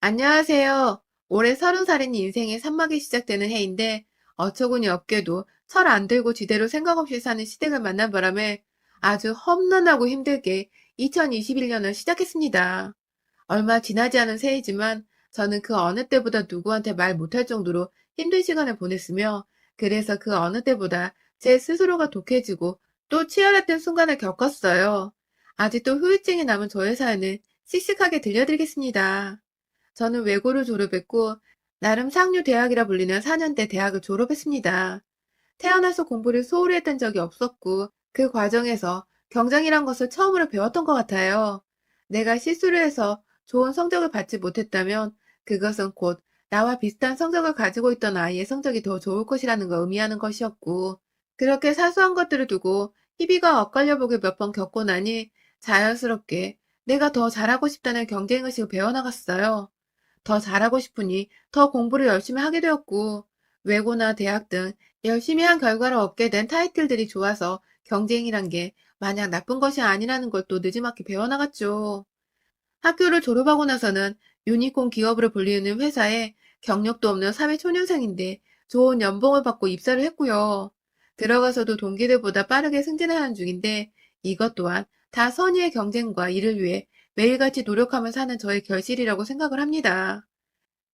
안녕하세요. 올해 30살인 인생의 산막이 시작되는 해인데 어처구니 없게도 철 안 들고 지대로 생각 없이 사는 시댁을 만난 바람에 아주 험난하고 힘들게 2021년을 시작했습니다. 얼마 지나지 않은 새해지만 저는 그 어느 때보다 누구한테 말 못할 정도로 힘든 시간을 보냈으며, 그래서 그 어느 때보다 제 스스로가 독해지고 또 치열했던 순간을 겪었어요. 아직도 후유증이 남은 저의 사연을 씩씩하게 들려드리겠습니다. 저는 외고를 졸업했고 나름 상류 대학이라 불리는 4년대 대학을 졸업했습니다. 태어나서 공부를 소홀히 했던 적이 없었고 그 과정에서 경쟁이란 것을 처음으로 배웠던 것 같아요. 내가 실수를 해서 좋은 성적을 받지 못했다면 그것은 곧 나와 비슷한 성적을 가지고 있던 아이의 성적이 더 좋을 것이라는 걸 의미하는 것이었고, 그렇게 사소한 것들을 두고 희비가 엇갈려 보길 몇 번 겪고 나니 자연스럽게 내가 더 잘하고 싶다는 경쟁의식을 배워나갔어요. 더 잘하고 싶으니 더 공부를 열심히 하게 되었고, 외고나 대학 등 열심히 한 결과로 얻게 된 타이틀들이 좋아서 경쟁이란 게 마냥 나쁜 것이 아니라는 걸 또 느지막이 배워나갔죠. 학교를 졸업하고 나서는 유니콘 기업으로 불리는 회사에 경력도 없는 사회초년생인데 좋은 연봉을 받고 입사를 했고요. 들어가서도 동기들보다 빠르게 승진하는 중인데 이것 또한 다 선의의 경쟁과 이를 위해 매일같이 노력하며 사는 저의 결실이라고 생각을 합니다.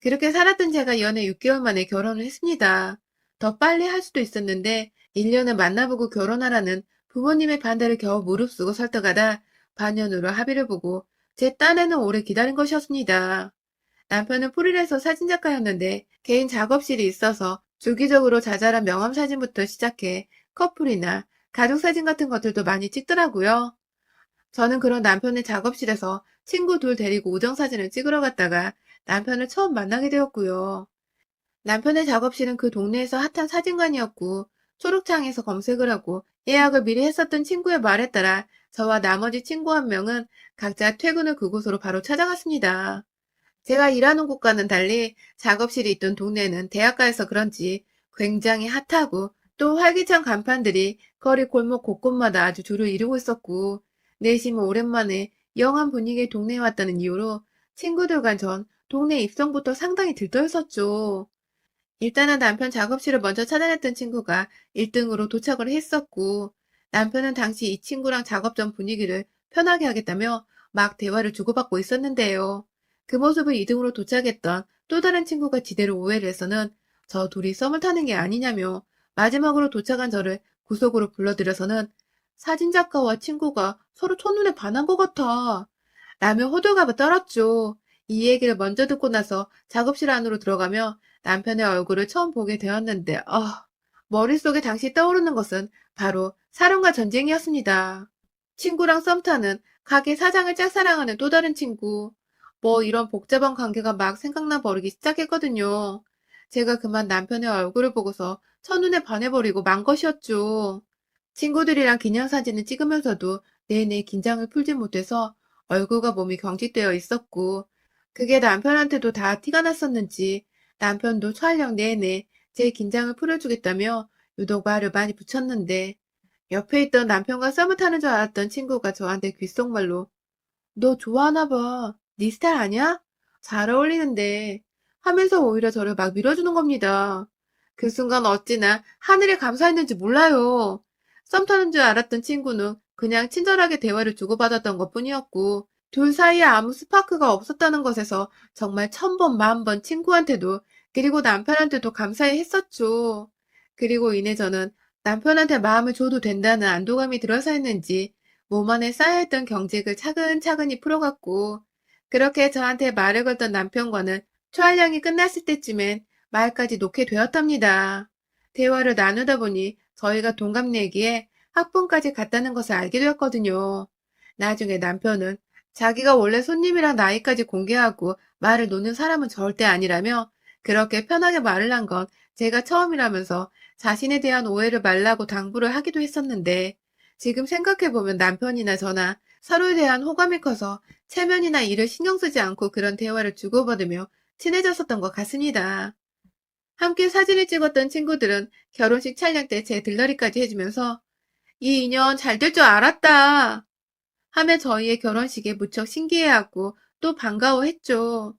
그렇게 살았던 제가 연애 6개월 만에 결혼을 했습니다. 더 빨리 할 수도 있었는데 1년을 만나보고 결혼하라는 부모님의 반대를 겨우 무릅쓰고 설득하다 반년으로 합의를 보고 제 딴에는 오래 기다린 것이었습니다. 남편은 프리랜서 사진작가였는데 개인 작업실이 있어서 주기적으로 자잘한 명함사진부터 시작해 커플이나 가족사진 같은 것들도 많이 찍더라고요. 저는 그런 남편의 작업실에서 친구 둘 데리고 우정사진을 찍으러 갔다가 남편을 처음 만나게 되었고요. 남편의 작업실은 그 동네에서 핫한 사진관이었고, 초록창에서 검색을 하고 예약을 미리 했었던 친구의 말에 따라 저와 나머지 친구 한 명은 각자 퇴근 후 그곳으로 바로 찾아갔습니다. 제가 일하는 곳과는 달리 작업실이 있던 동네는 대학가여서 그런지 굉장히 핫하고 또 활기찬 간판들이 거리 골목 곳곳마다 아주 줄을 이루고 있었고, 내심 오랜만에 영한 분위기의 동네에 왔다는 이유로 친구들과 전 동네 입성부터 상당히 들떠있었죠. 일단은 남편 작업실을 먼저 찾아냈던 친구가 1등으로 도착을 했었고, 남편은 당시 이 친구랑 작업 전 분위기를 편하게 하겠다며 막 대화를 주고받고 있었는데요. 그 모습을 2등으로 도착했던 또 다른 친구가 지대로 오해를 해서는 저 둘이 썸을 타는 게 아니냐며 마지막으로 도착한 저를 구석으로 불러들여서는 사진작가와 친구가 서로 첫눈에 반한 것 같아 라며 호들갑을 떨었죠. 이 얘기를 먼저 듣고 나서 작업실 안으로 들어가며 남편의 얼굴을 처음 보게 되었는데, 머릿속에 당시 떠오르는 것은 바로 사랑과 전쟁이었습니다. 친구랑 썸 타는 가게 사장을 짝사랑하는 또 다른 친구. 뭐 이런 복잡한 관계가 막 생각나 버리기 시작했거든요. 제가 그만 남편의 얼굴을 보고서 첫눈에 반해버리고 만 것이었죠. 친구들이랑 기념사진을 찍으면서도 내내 긴장을 풀지 못해서 얼굴과 몸이 경직되어 있었고, 그게 남편한테도 다 티가 났었는지 남편도 촬영 내내 제 긴장을 풀어주겠다며 유독 말을 많이 붙였는데, 옆에 있던 남편과 썸을 타는 줄 알았던 친구가 저한테 귓속말로 너 좋아하나 봐. 네 스타일 아니야? 잘 어울리는데 하면서 오히려 저를 막 밀어주는 겁니다. 그 순간 어찌나 하늘에 감사했는지 몰라요. 썸 타는 줄 알았던 친구는 그냥 친절하게 대화를 주고받았던 것뿐이었고, 둘 사이에 아무 스파크가 없었다는 것에서 정말 천번 만번 친구한테도 그리고 남편한테도 감사해 했었죠. 그리고 이내 저는 남편한테 마음을 줘도 된다는 안도감이 들어서 했는지 몸 안에 쌓여있던 경직을 차근차근히 풀어갔고, 그렇게 저한테 말을 걸던 남편과는 초활량이 끝났을 때쯤엔 말까지 놓게 되었답니다. 대화를 나누다 보니 저희가 동갑내기에 학번까지 갔다는 것을 알게 되었거든요. 나중에 남편은 자기가 원래 손님이랑 나이까지 공개하고 말을 놓는 사람은 절대 아니라며 그렇게 편하게 말을 한 건 제가 처음이라면서 자신에 대한 오해를 말라고 당부를 하기도 했었는데, 지금 생각해보면 남편이나 저나 서로에 대한 호감이 커서 체면이나 일을 신경 쓰지 않고 그런 대화를 주고받으며 친해졌었던 것 같습니다. 함께 사진을 찍었던 친구들은 결혼식 촬영 때 제 들러리까지 해주면서 이 인연 잘 될 줄 알았다 하며 저희의 결혼식에 무척 신기해하고 또 반가워했죠.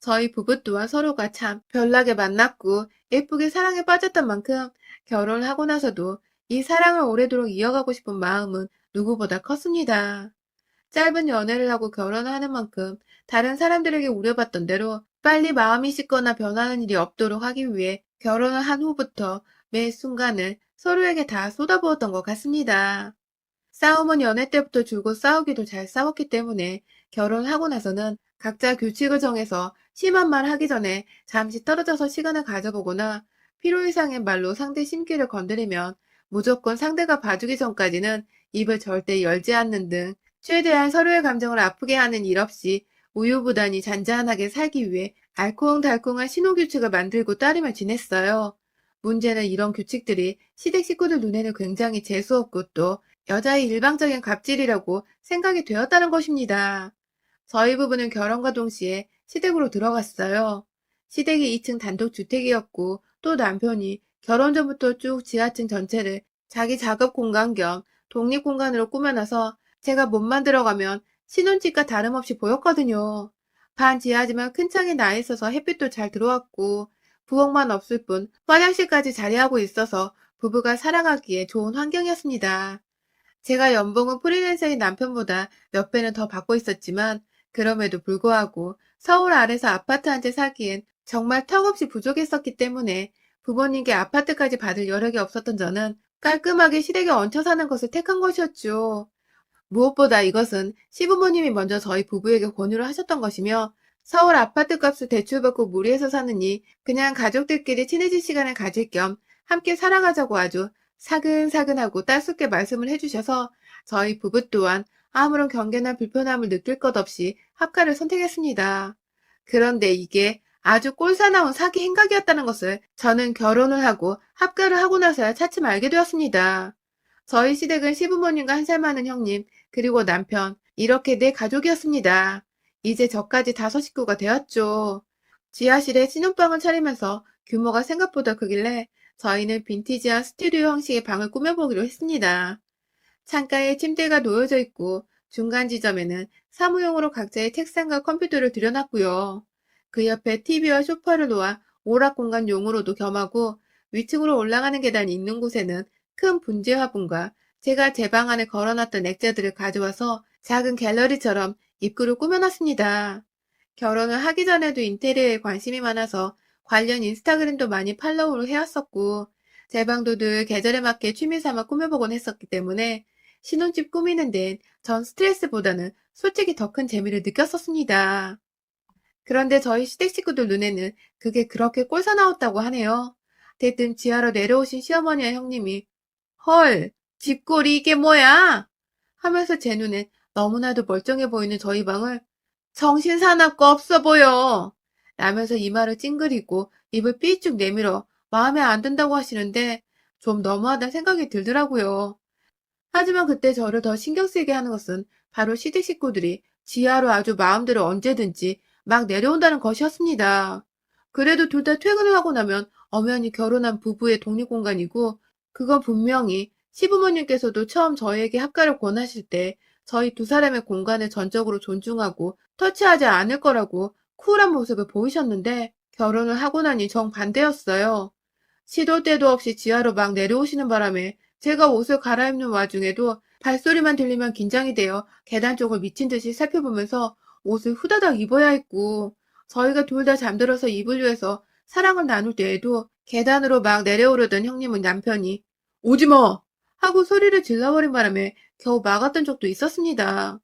저희 부부 또한 서로가 참 별나게 만났고 예쁘게 사랑에 빠졌던 만큼 결혼을 하고 나서도 이 사랑을 오래도록 이어가고 싶은 마음은 누구보다 컸습니다. 짧은 연애를 하고 결혼을 하는 만큼 다른 사람들에게 우려받던 대로 빨리 마음이 식거나 변하는 일이 없도록 하기 위해 결혼을 한 후부터 매 순간을 서로에게 다 쏟아부었던 것 같습니다. 싸움은 연애 때부터 줄곧 싸우기도 잘 싸웠기 때문에 결혼하고 나서는 각자 규칙을 정해서 심한 말 하기 전에 잠시 떨어져서 시간을 가져보거나 필요 이상의 말로 상대 심기를 건드리면 무조건 상대가 봐주기 전까지는 입을 절대 열지 않는 등 최대한 서로의 감정을 아프게 하는 일 없이 우유부단히 잔잔하게 살기 위해 알콩달콩한 신호규칙을 만들고 따르며 지냈어요. 문제는 이런 규칙들이 시댁 식구들 눈에는 굉장히 재수없고 또 여자의 일방적인 갑질이라고 생각이 되었다는 것입니다. 저희 부부는 결혼과 동시에 시댁으로 들어갔어요. 시댁이 2층 단독주택이었고 또 남편이 결혼 전부터 쭉 지하층 전체를 자기 작업 공간 겸 독립 공간으로 꾸며놔서 제가 몸만 들어가면 신혼집과 다름없이 보였거든요. 반지하지만 큰 창이 나 있어서 햇빛도 잘 들어왔고 부엌만 없을 뿐 화장실까지 자리하고 있어서 부부가 살아가기에 좋은 환경이었습니다. 제가 연봉은 프리랜서인 남편보다 몇 배는 더 받고 있었지만 그럼에도 불구하고 서울 아래서 아파트 한 채 사기엔 정말 턱없이 부족했었기 때문에 부모님께 아파트까지 받을 여력이 없었던 저는 깔끔하게 시댁에 얹혀 사는 것을 택한 것이었죠. 무엇보다 이것은 시부모님이 먼저 저희 부부에게 권유를 하셨던 것이며 서울 아파트 값을 대출받고 무리해서 사느니 그냥 가족들끼리 친해질 시간을 가질 겸 함께 살아가자고 아주 사근사근하고 따숩게 말씀을 해주셔서 저희 부부 또한 아무런 경계나 불편함을 느낄 것 없이 합가를 선택했습니다. 그런데 이게 아주 꼴사나운 사기 행각이었다는 것을 저는 결혼을 하고 합가를 하고 나서야 차츰 알게 되었습니다. 저희 시댁은 시부모님과 한 살 많은 형님, 그리고 남편, 이렇게 네 가족이었습니다. 이제 저까지 5식구가 되었죠. 지하실에 신혼방을 차리면서 규모가 생각보다 크길래 저희는 빈티지한 스튜디오 형식의 방을 꾸며보기로 했습니다. 창가에 침대가 놓여져 있고 중간 지점에는 사무용으로 각자의 책상과 컴퓨터를 들여놨고요. 그 옆에 TV와 소파를 놓아 오락 공간 용으로도 겸하고 위층으로 올라가는 계단이 있는 곳에는 큰 분재 화분과 제가 제 방 안에 걸어놨던 액자들을 가져와서 작은 갤러리처럼 입구를 꾸며놨습니다. 결혼을 하기 전에도 인테리어에 관심이 많아서 관련 인스타그램도 많이 팔로우를 해왔었고 제 방도 늘 계절에 맞게 취미 삼아 꾸며보곤 했었기 때문에 신혼집 꾸미는 데엔 전 스트레스보다는 솔직히 더 큰 재미를 느꼈었습니다. 그런데 저희 시댁 식구들 눈에는 그게 그렇게 꼴사나웠다고 하네요. 대뜸 지하로 내려오신 시어머니와 형님이 헐, 집골이 이게 뭐야? 하면서 제 눈엔 너무나도 멀쩡해 보이는 저희 방을 정신 사납고 없어 보여. 라면서 이마를 찡그리고 입을 삐쭉 내밀어 마음에 안 든다고 하시는데 좀 너무하다 생각이 들더라고요. 하지만 그때 저를 더 신경 쓰이게 하는 것은 바로 시댁 식구들이 지하로 아주 마음대로 언제든지 막 내려온다는 것이었습니다. 그래도 둘 다 퇴근을 하고 나면 엄연히 결혼한 부부의 독립공간이고 그건 분명히 시부모님께서도 처음 저희에게 합가를 권하실 때 저희 두 사람의 공간을 전적으로 존중하고 터치하지 않을 거라고 쿨한 모습을 보이셨는데 결혼을 하고 나니 정반대였어요. 시도 때도 없이 지하로 막 내려오시는 바람에 제가 옷을 갈아입는 와중에도 발소리만 들리면 긴장이 되어 계단 쪽을 미친 듯이 살펴보면서 옷을 후다닥 입어야 했고 저희가 둘 다 잠들어서 입으려 해서 사랑을 나눌 때에도 계단으로 막 내려오려던 형님은 남편이 오지마! 하고 소리를 질러버린 바람에 겨우 막았던 적도 있었습니다.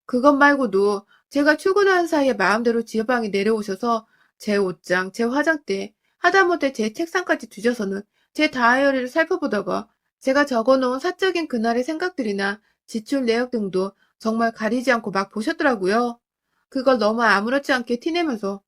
그것 말고도 제가 출근하는 사이에 마음대로 지하방에 내려오셔서 제 옷장, 제 화장대, 하다못해 제 책상까지 뒤져서는 제 다이어리를 살펴보다가 제가 적어놓은 사적인 그날의 생각들이나 지출 내역 등도 정말 가리지 않고 막 보셨더라고요. 그걸 너무 아무렇지 않게 티내면서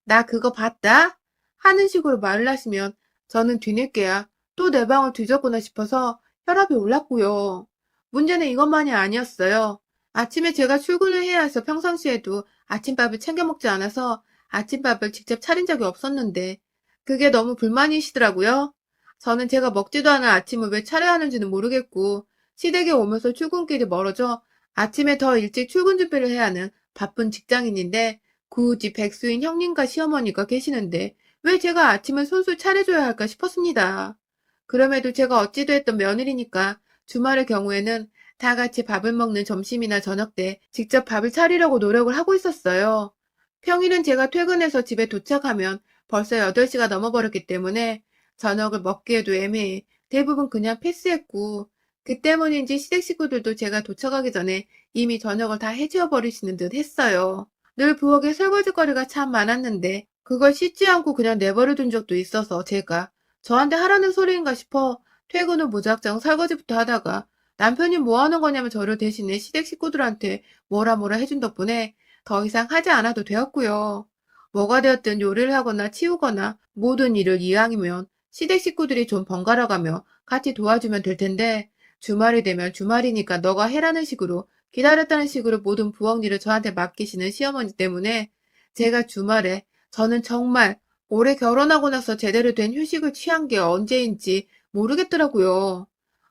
나 그거 봤다? 하는 식으로 말을 하시면 저는 뒤늦게야 또 내 방을 뒤졌구나 싶어서 혈압이 올랐고요. 문제는 이것만이 아니었어요. 아침에 제가 출근을 해야 해서 평상시에도 아침밥을 챙겨 먹지 않아서 아침밥을 직접 차린 적이 없었는데 그게 너무 불만이시더라고요. 저는 제가 먹지도 않은 아침을 왜 차려야 하는지는 모르겠고 시댁에 오면서 출근길이 멀어져 아침에 더 일찍 출근 준비를 해야 하는 바쁜 직장인인데 굳이 백수인 형님과 시어머니가 계시는데 왜 제가 아침을 손수 차려줘야 할까 싶었습니다. 그럼에도 제가 어찌됐든 며느리니까 주말의 경우에는 다 같이 밥을 먹는 점심이나 저녁 때 직접 밥을 차리려고 노력을 하고 있었어요. 평일은 제가 퇴근해서 집에 도착하면 벌써 8시가 넘어버렸기 때문에 저녁을 먹기에도 애매해 대부분 그냥 패스했고, 그 때문인지 시댁 식구들도 제가 도착하기 전에 이미 저녁을 다 해치워 버리시는 듯 했어요. 늘 부엌에 설거지거리가 참 많았는데 그걸 씻지 않고 그냥 내버려 둔 적도 있어서 제가 저한테 하라는 소리인가 싶어 퇴근 후 무작정 설거지부터 하다가 남편이 뭐 하는 거냐면 저를 대신에 시댁 식구들한테 뭐라 뭐라 해준 덕분에 더 이상 하지 않아도 되었고요. 뭐가 되었든 요리를 하거나 치우거나 모든 일을 이왕이면 시댁 식구들이 좀 번갈아가며 같이 도와주면 될 텐데 주말이 되면 주말이니까 너가 해라는 식으로 기다렸다는 식으로 모든 부엌 일을 저한테 맡기시는 시어머니 때문에 제가 주말에 저는 정말 올해 결혼하고 나서 제대로 된 휴식을 취한 게 언제인지 모르겠더라고요.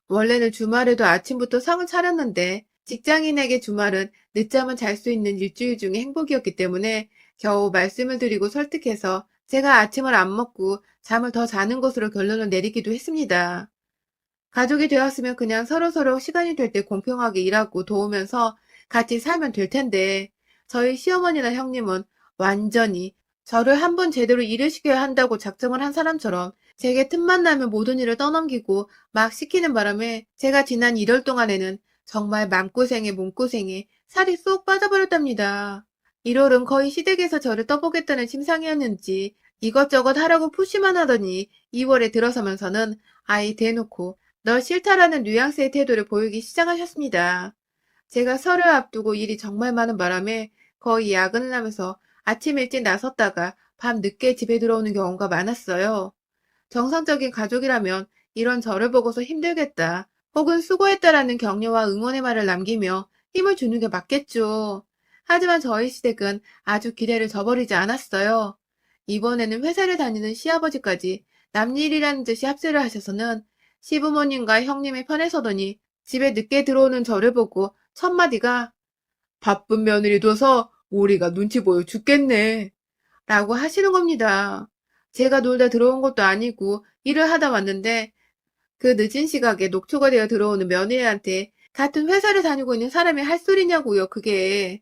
원래는 주말에도 아침부터 상을 차렸는데 직장인에게 주말은 늦잠은 잘 수 있는 일주일 중에 행복이었기 때문에 겨우 말씀을 드리고 설득해서 제가 아침을 안 먹고 잠을 더 자는 것으로 결론을 내리기도 했습니다. 가족이 되었으면 그냥 서로서로 시간이 될 때 공평하게 일하고 도우면서 같이 살면 될 텐데, 저희 시어머니나 형님은 완전히 저를 한 번 제대로 일을 시켜야 한다고 작정을 한 사람처럼 제게 틈만 나면 모든 일을 떠넘기고 막 시키는 바람에 제가 지난 1월 동안에는 정말 맘고생에 몸고생에 살이 쏙 빠져버렸답니다. 1월은 거의 시댁에서 저를 떠보겠다는 심상이었는지 이것저것 하라고 푸시만 하더니 2월에 들어서면서는 아예 대놓고 널 싫다라는 뉘앙스의 태도를 보이기 시작하셨습니다. 제가 설을 앞두고 일이 정말 많은 바람에 거의 야근을 하면서 아침 일찍 나섰다가 밤 늦게 집에 들어오는 경우가 많았어요. 정상적인 가족이라면 이런 저를 보고서 힘들겠다, 혹은 수고했다라는 격려와 응원의 말을 남기며 힘을 주는 게 맞겠죠. 하지만 저희 시댁은 아주 기대를 저버리지 않았어요. 이번에는 회사를 다니는 시아버지까지 남일이라는 듯이 합세를 하셔서는 시부모님과 형님의 편에 서더니 집에 늦게 들어오는 저를 보고 첫마디가 바쁜 며느리 둬서 우리가 눈치 보여 죽겠네 라고 하시는 겁니다. 제가 놀다 들어온 것도 아니고 일을 하다 왔는데 그 늦은 시각에 녹초가 되어 들어오는 며느리한테 같은 회사를 다니고 있는 사람이 할 소리냐고요, 그게.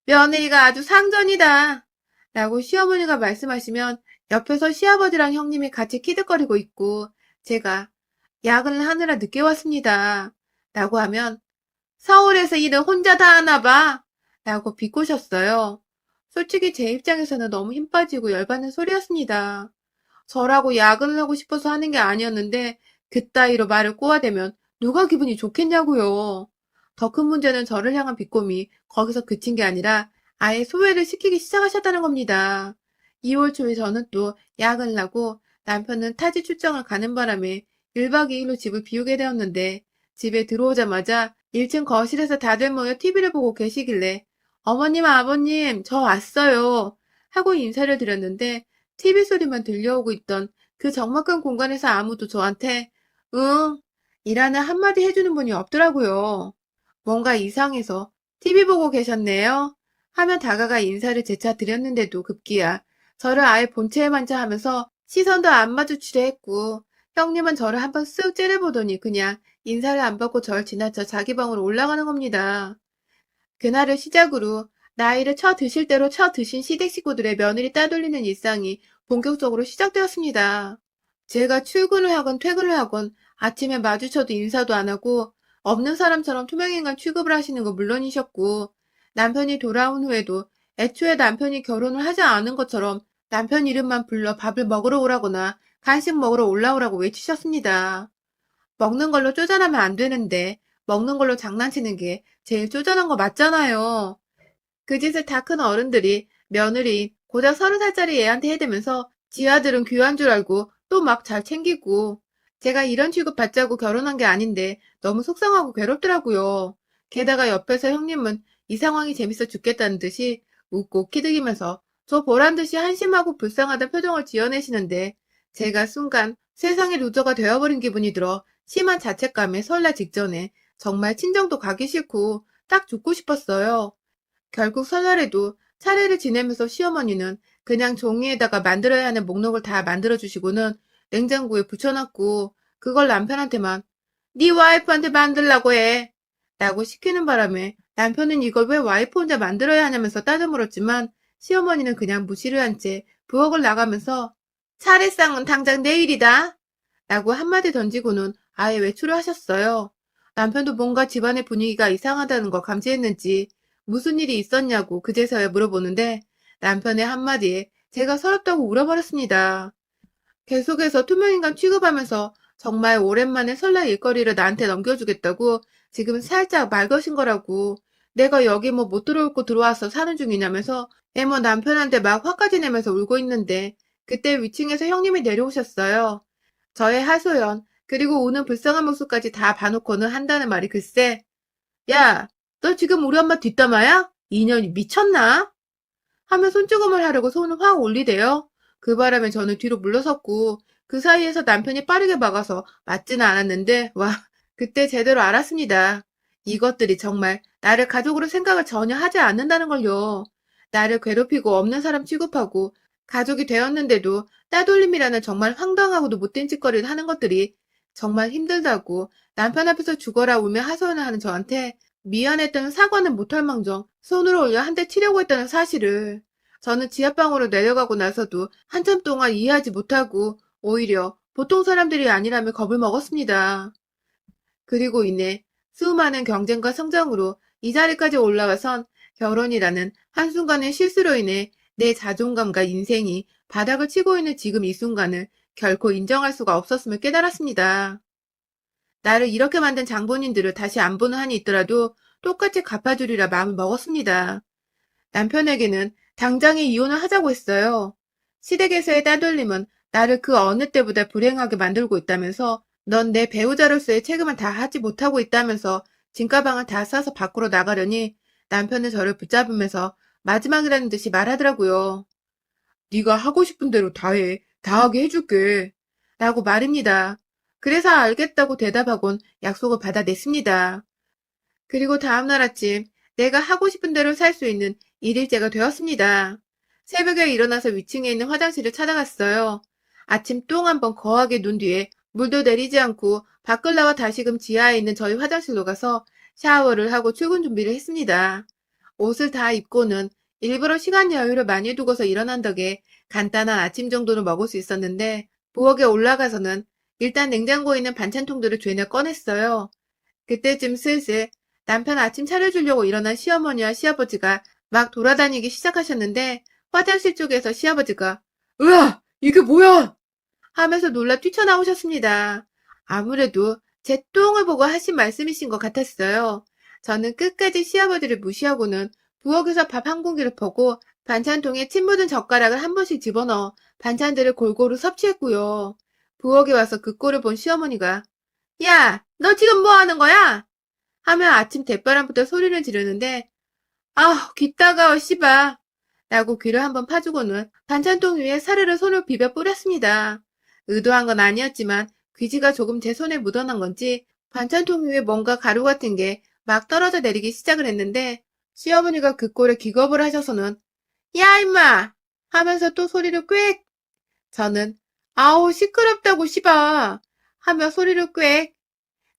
며느리가 아주 상전이다 라고 시어머니가 말씀하시면 옆에서 시아버지랑 형님이 같이 키득거리고 있고 제가 야근을 하느라 늦게 왔습니다 라고 하면 서울에서 일을 혼자 다 하나 봐 라고 비꼬셨어요. 솔직히 제 입장에서는 너무 힘 빠지고 열받는 소리였습니다. 저라고 야근을 하고 싶어서 하는 게 아니었는데 그따위로 말을 꼬아대면 누가 기분이 좋겠냐고요. 더 큰 문제는 저를 향한 비꼼이 거기서 그친 게 아니라 아예 소외를 시키기 시작하셨다는 겁니다. 2월 초에 저는 또 야근을 하고 남편은 타지 출장을 가는 바람에 1박 2일로 집을 비우게 되었는데 집에 들어오자마자 1층 거실에서 다들 모여 TV를 보고 계시길래 어머님, 아버님, 저 왔어요 하고 인사를 드렸는데 TV 소리만 들려오고 있던 그 적막한 공간에서 아무도 저한테 응, 이라는 한마디 해주는 분이 없더라고요. 뭔가 이상해서 TV 보고 계셨네요 하면 다가가 인사를 재차 드렸는데도 급기야 저를 아예 본체에만 하면서 시선도 안 마주치려 했고 형님은 저를 한번 쓱 째려보더니 그냥 인사를 안 받고 절 지나쳐 자기 방으로 올라가는 겁니다. 그날을 시작으로 나이를 쳐드실 대로 쳐드신 시댁 식구들의 며느리 따돌리는 일상이 본격적으로 시작되었습니다. 제가 출근을 하건 퇴근을 하건 아침에 마주쳐도 인사도 안 하고 없는 사람처럼 투명인간 취급을 하시는 건 물론이셨고 남편이 돌아온 후에도 애초에 남편이 결혼을 하지 않은 것처럼 남편 이름만 불러 밥을 먹으러 오라거나 간식 먹으러 올라오라고 외치셨습니다. 먹는 걸로 쪼잔하면 안 되는데 먹는 걸로 장난치는 게 제일 쪼잔한 거 맞잖아요. 그 짓을 다 큰 어른들이 며느리 고작 30살짜리 애한테 해대면서 지 아들은 귀한 줄 알고 또 막 잘 챙기고 제가 이런 취급 받자고 결혼한 게 아닌데 너무 속상하고 괴롭더라고요. 게다가 옆에서 형님은 이 상황이 재밌어 죽겠다는 듯이 웃고 키득이면서 저 보란 듯이 한심하고 불쌍하다 표정을 지어내시는데 제가 순간 세상의 루저가 되어버린 기분이 들어 심한 자책감에 설날 직전에 정말 친정도 가기 싫고 딱 죽고 싶었어요. 결국 설날에도 차례를 지내면서 시어머니는 그냥 종이에다가 만들어야 하는 목록을 다 만들어주시고는 냉장고에 붙여놨고 그걸 남편한테만 네 와이프한테 만들라고 해 라고 시키는 바람에 남편은 이걸 왜 와이프 혼자 만들어야 하냐면서 따져 물었지만 시어머니는 그냥 무시를 한 채 부엌을 나가면서 차례상은 당장 내일이다 라고 한마디 던지고는 아예 외출을 하셨어요. 남편도 뭔가 집안의 분위기가 이상하다는 걸 감지했는지 무슨 일이 있었냐고 그제서야 물어보는데 남편의 한마디에 제가 서럽다고 울어버렸습니다. 계속해서 투명인간 취급하면서 정말 오랜만에 설날 일거리를 나한테 넘겨주겠다고 지금 살짝 말 거신 거라고 내가 여기 뭐 못 들어올 거 들어와서 사는 중이냐면서 애머 남편한테 막 화까지 내면서 울고 있는데 그때 위층에서 형님이 내려오셨어요. 저의 하소연 그리고 우는 불쌍한 모습까지 다 봐놓고는 한다는 말이 글쎄 야, 너 지금 우리 엄마 뒷담화야? 인연이 미쳤나? 하며 손찌검을 하려고 손을 확 올리대요. 그 바람에 저는 뒤로 물러섰고 그 사이에서 남편이 빠르게 막아서 맞지는 않았는데 와 그때 제대로 알았습니다. 이것들이 정말 나를 가족으로 생각을 전혀 하지 않는다는 걸요. 나를 괴롭히고 없는 사람 취급하고 가족이 되었는데도 따돌림이라는 정말 황당하고도 못된 짓거리를 하는 것들이 정말 힘들다고 남편 앞에서 죽어라 울며 하소연을 하는 저한테 미안했다는 사과는 못할 망정 손으로 올려 한 대 치려고 했다는 사실을 저는 지하방으로 내려가고 나서도 한참 동안 이해하지 못하고 오히려 보통 사람들이 아니라며 겁을 먹었습니다. 그리고 이내 수많은 경쟁과 성장으로 이 자리까지 올라와선 결혼이라는 한순간의 실수로 인해 내 자존감과 인생이 바닥을 치고 있는 지금 이 순간을 결코 인정할 수가 없었음을 깨달았습니다. 나를 이렇게 만든 장본인들을 다시 안 보는 한이 있더라도 똑같이 갚아주리라 마음을 먹었습니다. 남편에게는 당장에 이혼을 하자고 했어요. 시댁에서의 따돌림은 나를 그 어느 때보다 불행하게 만들고 있다면서 넌 내 배우자로서의 책임을 다 하지 못하고 있다면서 짐가방을 다 싸서 밖으로 나가려니 남편은 저를 붙잡으면서 마지막이라는 듯이 말하더라고요. 네가 하고 싶은 대로 다 해. 다 하게 해줄게. 라고 말입니다. 그래서 알겠다고 대답하곤 약속을 받아냈습니다. 그리고 다음날 아침 내가 하고 싶은 대로 살 수 있는 일일째가 되었습니다. 새벽에 일어나서 위층에 있는 화장실을 찾아갔어요. 아침 똥 한 번 거하게 눈 뒤에 물도 내리지 않고 밖을 나와 다시금 지하에 있는 저희 화장실로 가서 샤워를 하고 출근 준비를 했습니다. 옷을 다 입고는 일부러 시간 여유를 많이 두고서 일어난 덕에 간단한 아침 정도는 먹을 수 있었는데 부엌에 올라가서는 일단 냉장고에 있는 반찬통들을 죄내 꺼냈어요. 그때쯤 슬슬 남편 아침 차려주려고 일어난 시어머니와 시아버지가 막 돌아다니기 시작하셨는데 화장실 쪽에서 시아버지가 으아! 이게 뭐야! 하면서 놀라 뛰쳐나오셨습니다. 아무래도 제 똥을 보고 하신 말씀이신 것 같았어요. 저는 끝까지 시아버지를 무시하고는 부엌에서 밥 한 공기를 퍼고 반찬통에 침 묻은 젓가락을 한 번씩 집어넣어 반찬들을 골고루 섭취했고요. 부엌에 와서 그 꼴을 본 시어머니가 야, 너 지금 뭐 하는 거야? 하며 아침 대바람부터 소리를 지르는데 아, 귀 따가워 씨바 라고 귀를 한번 파주고는 반찬통 위에 사르르 손을 비벼 뿌렸습니다. 의도한 건 아니었지만 귀지가 조금 제 손에 묻어난 건지 반찬통 위에 뭔가 가루 같은 게 막 떨어져 내리기 시작을 했는데 시어머니가 그 꼴에 기겁을 하셔서는 야 임마 하면서 또 소리를 꽥 저는 아우 시끄럽다고 씨바 하며 소리를 꽥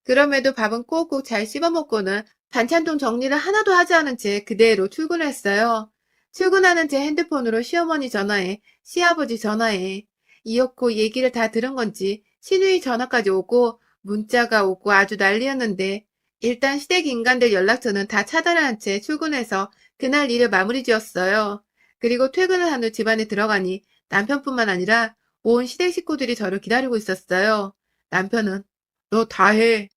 그럼에도 밥은 꼭꼭 잘 씹어먹고는 반찬통 정리를 하나도 하지 않은 채 그대로 출근했어요. 출근하는 제 핸드폰으로 시어머니 전화에 시아버지 전화에 이었고 얘기를 다 들은 건지 시누이 전화까지 오고 문자가 오고 아주 난리였는데 일단 시댁 인간들 연락처는 다 차단한 채 출근해서 그날 일을 마무리 지었어요. 그리고 퇴근을 한 후 집안에 들어가니 남편뿐만 아니라 온 시댁 식구들이 저를 기다리고 있었어요. 남편은 너 다 해.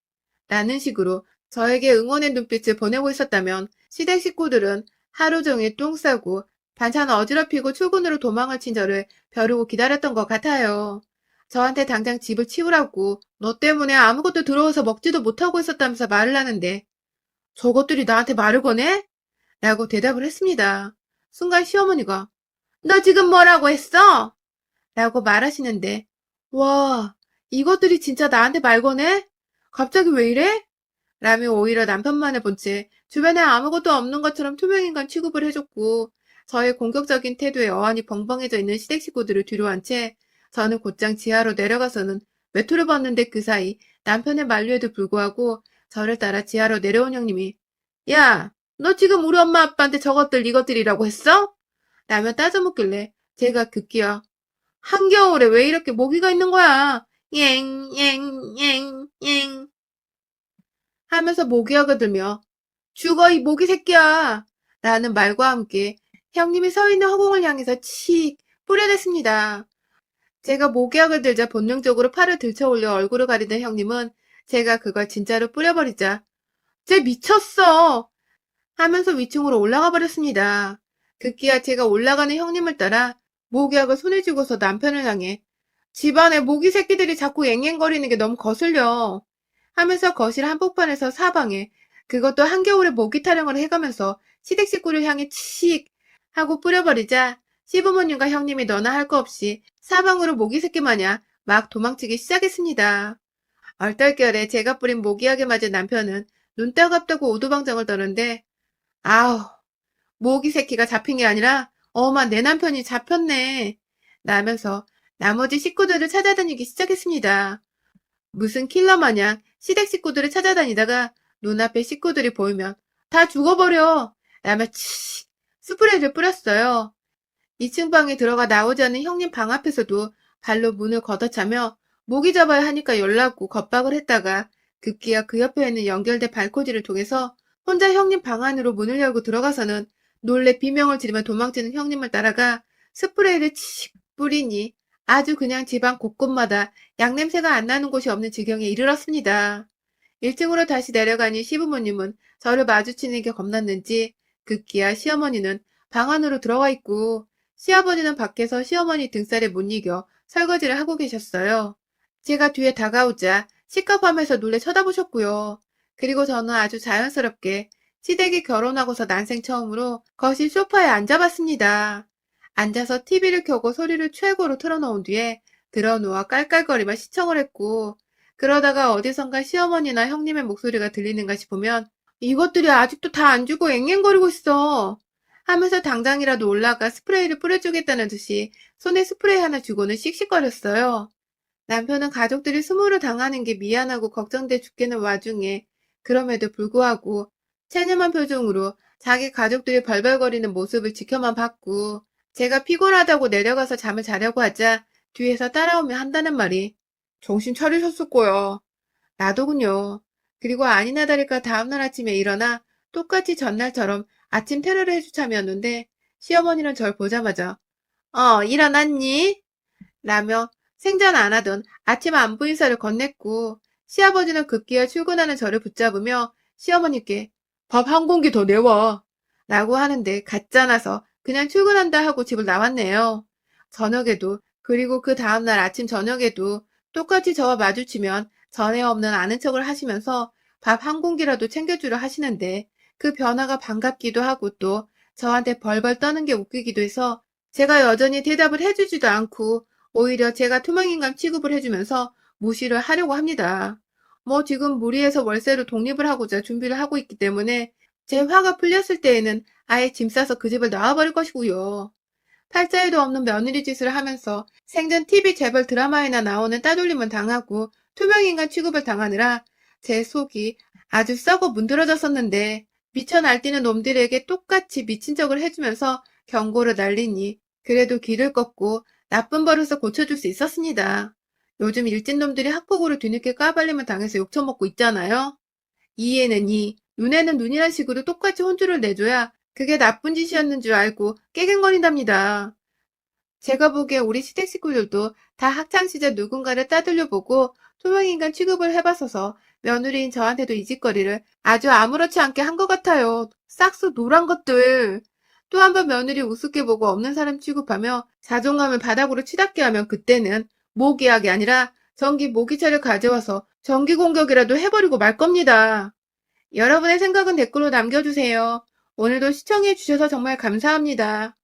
라는 식으로 저에게 응원의 눈빛을 보내고 있었다면 시댁 식구들은 하루 종일 똥 싸고 반찬 어지럽히고 출근으로 도망을 친 저를 벼르고 기다렸던 것 같아요. 저한테 당장 집을 치우라고 너 때문에 아무것도 들어와서 먹지도 못하고 있었다면서 말을 하는데 저것들이 나한테 말을 거네? 라고 대답을 했습니다. 순간 시어머니가 너 지금 뭐라고 했어? 라고 말하시는데 와 이것들이 진짜 나한테 말 거네? 갑자기 왜 이래? 라며 오히려 남편만을 본 채 주변에 아무것도 없는 것처럼 투명인간 취급을 해줬고 저의 공격적인 태도에 어안이 벙벙해져 있는 시댁 식구들을 뒤로한 채 저는 곧장 지하로 내려가서는 외투를 벗는데 그 사이 남편의 만류에도 불구하고 저를 따라 지하로 내려온 형님이 야, 너 지금 우리 엄마 아빠한테 저것들 이것들이라고 했어? 라며 따져묻길래 제가 급기야 한겨울에 왜 이렇게 모기가 있는 거야? 엥 하면서 모기약을 들며 죽어 이 모기 새끼야 라는 말과 함께 형님이 서 있는 허공을 향해서 칙 뿌려댔습니다. 제가 모기약을 들자 본능적으로 팔을 들쳐 올려 얼굴을 가리던 형님은 제가 그걸 진짜로 뿌려버리자 쟤 미쳤어 하면서 위층으로 올라가 버렸습니다. 급기야 제가 올라가는 형님을 따라 모기약을 손에 쥐고서 남편을 향해 집안에 모기 새끼들이 자꾸 앵앵거리는 게 너무 거슬려 하면서 거실 한복판에서 사방에 그것도 한겨울에 모기 타령을 해가면서 시댁 식구를 향해 칙 하고 뿌려버리자 시부모님과 형님이 너나 할 거 없이 사방으로 모기 새끼 마냥 막 도망치기 시작했습니다. 얼떨결에 제가 뿌린 모기약에 맞은 남편은 눈 따갑다고 오두방정을 떠는데 아우 모기 새끼가 잡힌 게 아니라 어마 내 남편이 잡혔네 라면서 나머지 식구들을 찾아다니기 시작했습니다. 무슨 킬러 마냥 시댁 식구들을 찾아다니다가 눈앞에 식구들이 보이면 다 죽어버려 라며 치 스프레이를 뿌렸어요. 2층 방에 들어가 나오지 않는 형님 방 앞에서도 발로 문을 걷어차며 모기 잡아야 하니까 열나고 겁박을 했다가 급기야 그 옆에 있는 연결된 발코니를 통해서 혼자 형님 방 안으로 문을 열고 들어가서는 놀래 비명을 지르며 도망치는 형님을 따라가 스프레이를 칙 뿌리니 아주 그냥 집안 곳곳마다 양냄새가 안 나는 곳이 없는 지경에 이르렀습니다. 1층으로 다시 내려가니 시부모님은 저를 마주치는 게 겁났는지 급기야 시어머니는 방 안으로 들어와 있고 시아버지는 밖에서 시어머니 등살에 못 이겨 설거지를 하고 계셨어요. 제가 뒤에 다가오자 시겁하면서 놀래 쳐다보셨고요. 그리고 저는 아주 자연스럽게 시댁이 결혼하고서 난생 처음으로 거실 소파에 앉아봤습니다. 앉아서 TV를 켜고 소리를 최고로 틀어놓은 뒤에 드러누워 깔깔거리며 시청을 했고 그러다가 어디선가 시어머니나 형님의 목소리가 들리는가 싶으면 이것들이 아직도 다 안 주고 앵앵거리고 있어 하면서 당장이라도 올라가 스프레이를 뿌려주겠다는 듯이 손에 스프레이 하나 쥐고는 씩씩거렸어요. 남편은 가족들이 수모를 당하는 게 미안하고 걱정돼 죽겠는 와중에 그럼에도 불구하고 체념한 표정으로 자기 가족들이 벌벌거리는 모습을 지켜만 봤고 제가 피곤하다고 내려가서 잠을 자려고 하자 뒤에서 따라오며 한다는 말이 정신 차리셨을 거야. 나도군요. 그리고 아니나 다를까 다음날 아침에 일어나 똑같이 전날처럼 아침 테러를 해줄 참이었는데 시어머니는 절 보자마자 일어났니? 라며 생전 안 하던 아침 안부 인사를 건넸고 시아버지는 급기야 출근하는 저를 붙잡으며 시어머니께 밥 한 공기 더 내와 라고 하는데 가짜나서 그냥 출근한다 하고 집을 나왔네요. 저녁에도 그리고 그 다음날 아침 저녁에도 똑같이 저와 마주치면 전에 없는 아는 척을 하시면서 밥 한 공기라도 챙겨주려 하시는데 그 변화가 반갑기도 하고 또 저한테 벌벌 떠는 게 웃기기도 해서 제가 여전히 대답을 해주지도 않고 오히려 제가 투명인간 취급을 해주면서 무시를 하려고 합니다. 뭐 지금 무리해서 월세로 독립을 하고자 준비를 하고 있기 때문에 제 화가 풀렸을 때에는 아예 짐 싸서 그 집을 나와버릴 것이고요. 팔자에도 없는 며느리 짓을 하면서 생전 TV 재벌 드라마에나 나오는 따돌림을 당하고 투명인간 취급을 당하느라 제 속이 아주 썩어 문드러졌었는데 미쳐 날뛰는 놈들에게 똑같이 미친 척을 해주면서 경고를 날리니 그래도 길을 걷고 나쁜 버릇을 고쳐줄 수 있었습니다. 요즘 일진놈들이 학폭으로 뒤늦게 까발림을 당해서 욕처먹고 있잖아요. 이에는 이, 눈에는 눈이란 식으로 똑같이 혼쭐을 내줘야 그게 나쁜 짓이었는 줄 알고 깨갱거린답니다. 제가 보기에 우리 시댁 식구들도 다 학창시절 누군가를 따돌려보고 투명인간 취급을 해봤어서 며느리인 저한테도 이 짓거리를 아주 아무렇지 않게 한 것 같아요. 싹수 노란 것들. 또 한 번 며느리 우습게 보고 없는 사람 취급하며 자존감을 바닥으로 치닫게 하면 그때는 모기약이 아니라 전기 모기채를 가져와서 전기 공격이라도 해버리고 말 겁니다. 여러분의 생각은 댓글로 남겨주세요. 오늘도 시청해주셔서 정말 감사합니다.